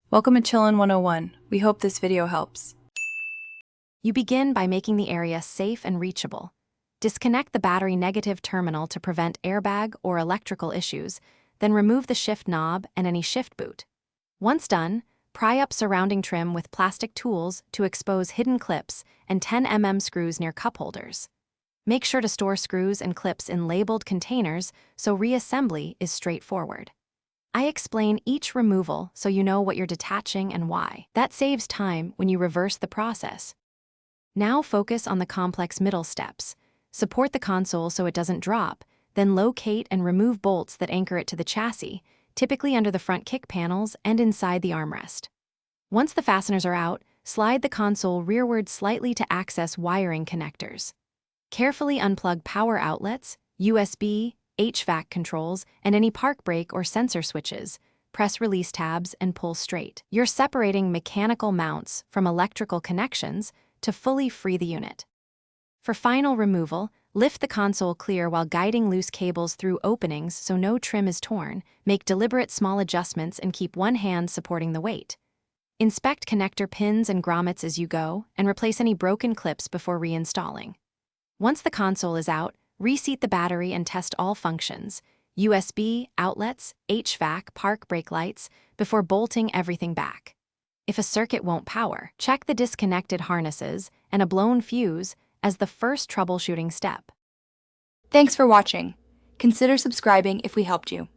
Welcome to Chillin' 101. We hope this video helps. You begin by making the area safe and reachable. Disconnect the battery negative terminal to prevent airbag or electrical issues, then remove the shift knob and any shift boot. Once done, pry up surrounding trim with plastic tools to expose hidden clips and 10 mm screws near cup holders. Make sure to store screws and clips in labeled containers so reassembly is straightforward. I explain each removal so you know what you're detaching and why. That saves time when you reverse the process. Now focus on the complex middle steps. Support the console so it doesn't drop, then locate and remove bolts that anchor it to the chassis, typically under the front kick panels and inside the armrest. Once the fasteners are out, slide the console rearward slightly to access wiring connectors. Carefully unplug power outlets, USB, HVAC controls, and any park brake or sensor switches. Press release tabs and pull straight. You're separating mechanical mounts from electrical connections to fully free the unit. For final removal, lift the console clear while guiding loose cables through openings so no trim is torn. Make deliberate small adjustments and keep one hand supporting the weight. Inspect connector pins and grommets as you go and replace any broken clips before reinstalling. Once the console is out, reseat the battery and test all functions, USB, outlets, HVAC, park brake lights, before bolting everything back. If a circuit won't power, check the disconnected harnesses and a blown fuse as the first troubleshooting step. Thanks for watching. Consider subscribing if we helped you.